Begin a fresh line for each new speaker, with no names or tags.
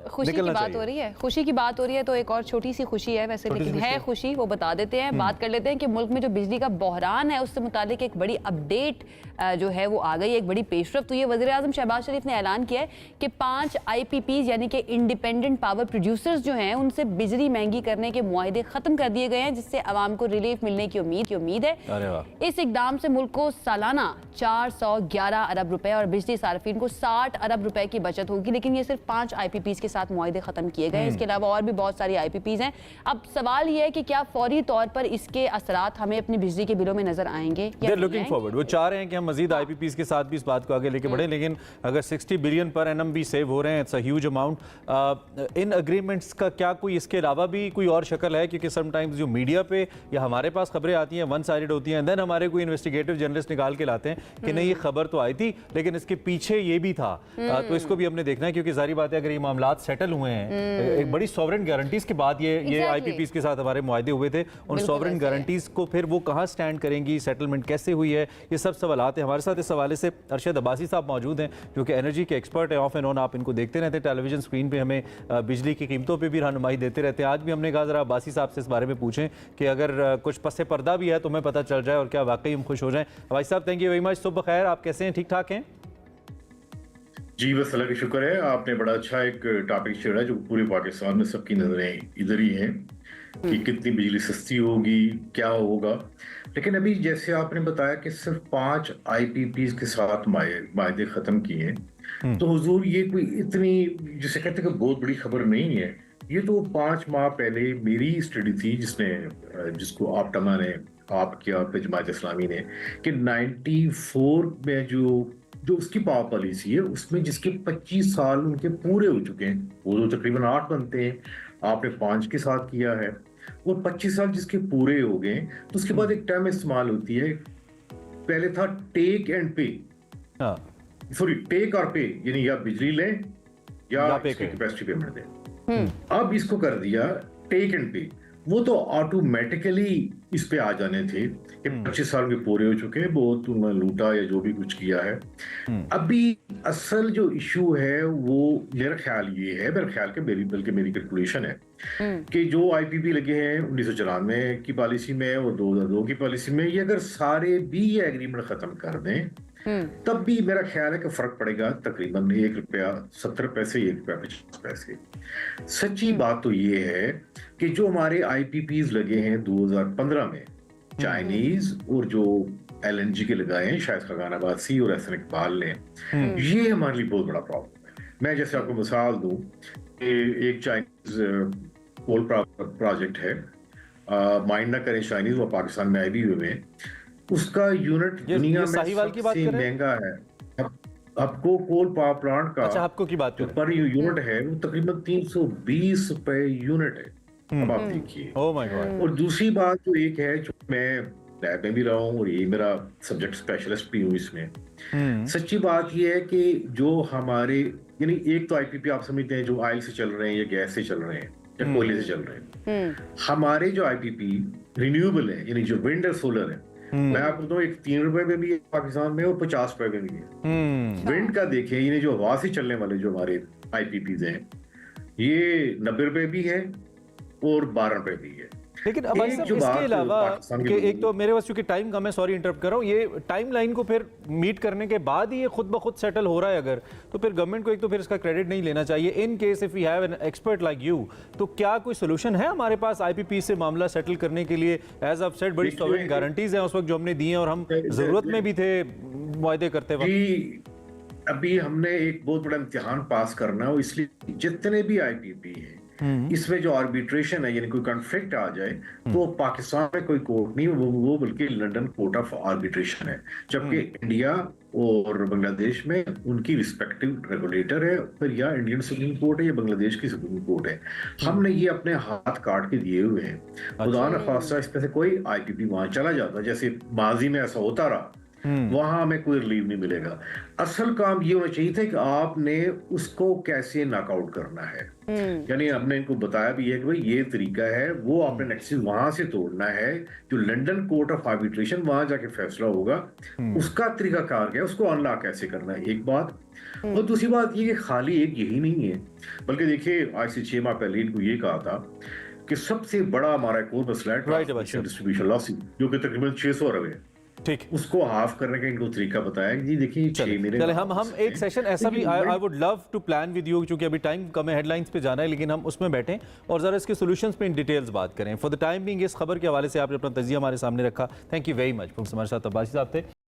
खुशी की बात हो रही है, खुशी की बात हो रही है तो एक और छोटी सी खुशी है वैसे, लेकिन है खुशी, वो बता देते हैं। बात कर लेते हैं कि मुल्क में जो बिजली का बहरान है उससे मुतालिक एक बड़ी अपडेट जो है वो आ गई, एक बड़ी पेशरफ्त हुई है। वज़ीर आज़म शहबाज शरीफ ने ऐलान किया है कि 5 IPPs यानी कि इंडिपेंडेंट पावर प्रोड्यूसर्स जो हैं उनसे बिजली महंगी करने के मुआहदे ख़त्म कर दिए गए हैं, जिससे आवाम को रिलीफ मिलने की उम्मीद है। इस इकदाम से मुल्क को सालाना 411 अरब रुपए और बिजली सार्फिन को 60 अरब रुपए की बचत होगी। लेकिन ये सिर्फ 5 IPPs के साथ मुआहदे ख़त्म किए गए। इसके अलावा और भी बहुत सारी IPPs हैं। अब सवाल ये है कि क्या फौरी तौर पर इसके असरात हमें अपनी बिजली के बिलों में नजर आएंगे? लुकिंग फॉरवर्ड,
वो चाह रहे हैं कि हम मजीद IPPs के साथ भी इस बात को आगे लेके बढ़े, लेकिन अगर 60 बिलियन पर एनम भी सेव हो रहे हैं, it's a huge amount. In agreements का क्या कोई इसके अलावा भी कोई और शक्ल है? क्योंकि समटाइम्स जो मीडिया पे या हमारे पास खबरें आती हैं वन साइडेड होती हैं, देन हमारे कोई इन्वेस्टिगेटिव जर्नलिस्ट निकाल के लाते हैं कि नहीं ये खबर तो आई थी लेकिन इसके पीछे ये भी था। तो इसको भी हमने देखना है, क्योंकि जारी बात है अगर ये मामला सेटल हुए हैं एक बड़ी सॉवरेन गारंटीज के बाद ये IPPs के साथ हमारे मुआहदे हुए थे, उन सॉवरेन गारंटीज को फिर वो कहाँ स्टैंड करेंगी, सेटलमेंट कैसे हुई है, ये सब सवालात हैं। हमारे साथ इस हवाले से अरशद अब्बासी साहब मौजूद हैं जो कि एनर्जी के एक्सपर्ट हैं। ऑफ एंड ऑन आप इनको देखते रहते हैं टेलीविजन स्क्रीन पे, हमें बिजली की कीमतों पे भी रहनुमाई देते रहते हैं। आज भी हमने कहा जरा अब्बासी साहब से इस बारे में पूछें कि अगर कुछ पस्से पर्दा भी है तो हमें पता चल जाए और क्या वाकई हम खुश हो जाएं। भाई साहब थैंक यू वेरी मच, सुबह खैर, आप कैसे हैं? ठीक ठाक हैं?
जी बस अल्लाह का शुक्र है, आपने बड़ा अच्छा एक टॉपिक छेड़ा जो पूरे पाकिस्तान में सबकी नजरें इधर ही हैं कि कितनी बिजली सस्ती होगी, क्या होगा। लेकिन अभी जैसे आपने बताया कि सिर्फ 5 IPPs के साथ मायदे खत्म किए हैं, तो हुजूर ये कोई इतनी जिसे कहते हैं कि बहुत बड़ी खबर नहीं है। ये तो 5 माह पहले मेरी स्टडी थी जिसको आपटमा ने आप किया पे जमात इस्लामी ने कि 94 में जो उसकी पावर पॉलिसी है उसमें जिसके 25 साल उनके पूरे हो चुके हैं, वो तो तकरीबन 8 बनते हैं, आपने 5 के साथ किया है, और 25 साल जिसके पूरे हो गए तो उसके बाद एक टर्म इस्तेमाल होती है, पहले था टेक एंड पे, सॉरी टेक और पे, यानी या बिजली लें या कैपेसिटी पेमेंट दें। अब इसको कर दिया टेक एंड पे। वो तो ऑटोमेटिकली इस पे आ जाने थे कि 25 साल के पूरे हो चुके हैं, वो तुमने लूटा या जो भी कुछ किया है। अभी असल जो इशू है वो मेरा ख्याल ये है, मेरा ख्याल के बल्कि मेरी कैलकुलेशन है कि जो IPP लगे हैं 1994 की पॉलिसी में और 2002 की पॉलिसी में, ये अगर सारे भी ये एग्रीमेंट खत्म कर दें तब भी मेरा ख्याल है कि फर्क पड़ेगा तकरीबन ₹1.70 ₹1.50। सच्ची बात तो ये है कि जो हमारे IPPs लगे हैं 2015 में, चाइनीज और जो LNG के लगाए हैं शायद खगानाबाद सी और एहसन इकबाल ने, ये हमारे लिए बहुत बड़ा प्रॉब्लम है। मैं जैसे आपको मिसाल दूं, एक चाइनीज कोल प्रोजेक्ट है, माइंड ना करें चाइनीज, वो पाकिस्तान में आए भी हुए हैं, उसका यूनिट दुनिया में सबसे महंगा है। आपको कोल पावर प्लांट का
आपको की बात
पर यूनिट है वो तकरीबन 320 रुपए यूनिट है। अब आप देखिए। और दूसरी बात जो एक है, जो मैं लैब में भी रहा हूँ और ये मेरा सब्जेक्ट स्पेशलिस्ट भी हूँ इसमें, सच्ची बात ये है कि जो हमारे यानी एक तो IPP आप समझते हैं जो ऑयल से चल रहे हैं या गैस से चल रहे हैं या कोयले से चल रहे हैं। हमारे जो IPP रिन्यूएबल है, यानी जो विंड और सोलर है, मैं आपको बताऊं एक 3 रुपए में भी है पाकिस्तान में और 50 रुपए में भी है। विंड का देखें, ये जो हवा से चलने वाले जो हमारे IPPs हैं, ये 90 रुपए भी है और 12 रुपए भी है।
लेकिन अब इसके अलावा कि एक तो मेरे पास चूंकि टाइम कम है, सॉरी इंटरप्ट कर रहा हूँ, ये टाइम लाइन को फिर मीट करने के बाद ही ये खुद ब खुद सेटल हो रहा है अगर, तो फिर गवर्नमेंट को एक तो फिर इसका क्रेडिट नहीं लेना चाहिए। In case if we have an expert like you, तो क्या कोई सोल्यूशन है हमारे पास IPP से मामला सेटल करने के लिए? एज ऑफ सेड बड़ी सॉवरेन गारंटीज हैं उस वक्त जो हमने दी हैं और हम जरूरत में भी थे मुआहदे करते वक्त।
अभी हमने एक बहुत बड़ा इम्तिहान पास करना है, इसलिए जितने भी IPP हैं इसमें जो आर्बिट्रेशन है, यानी कोई कॉन्फ्लिक्ट आ जाए तो पाकिस्तान में कोई कोर्ट नहीं, वो बल्कि लंदन कोर्ट ऑफ आर्बिट्रेशन है, जबकि इंडिया और बांग्लादेश में उनकी रिस्पेक्टिव रेगुलेटर है, फिर या इंडियन सुप्रीम कोर्ट है या बांग्लादेश की सुप्रीम कोर्ट है। हमने ये अपने हाथ काट के दिए हुए हैं। खुदा न खास्ता इसमें से कोई IPP वहां चला जाता, जैसे माजी में ऐसा होता रहा, वहां हमें कोई रिलीव नहीं मिलेगा। असल काम ये होना चाहिए था कि आपने उसको कैसे नॉकआउट करना है, यानी हमने इनको बताया भी है कि भाई ये तरीका है, वो आपने नेक्सस वहां से तोड़ना है, जो लंदन कोर्ट ऑफ आर्बिट्रेशन वहां जाके फैसला होगा, उसका तरीका कार क्या है, उसको अनलॉक कैसे करना है, एक बात। और दूसरी बात ये कि खाली एक यही नहीं है, बल्कि देखिए आज से 6 माह पहले इनको ये कहा था कि सबसे बड़ा हमारा एक और मसला है ट्रांसमिशन डिस्ट्रीब्यूशन लॉस, जो कि तकरीबन 600 अरब है।
ठीक,
उसको हाफ करने का इनको तरीका बताया कि जी देखिए
चले हम एक सेशन ऐसा भी I would love to plan with you, क्योंकि अभी टाइम कम है, हेडलाइंस पे जाना है, लेकिन हम उसमें बैठें और ज़रा इसके सॉल्यूशंस पे इन डिटेल्स बात करें। फॉर द टाइम बिंग इस खबर के हवाले से आपने अपना तजिया हमारे सामने रखा, थैंक यू वेरी मच। हमारे साथ अब्बासी साहब थे।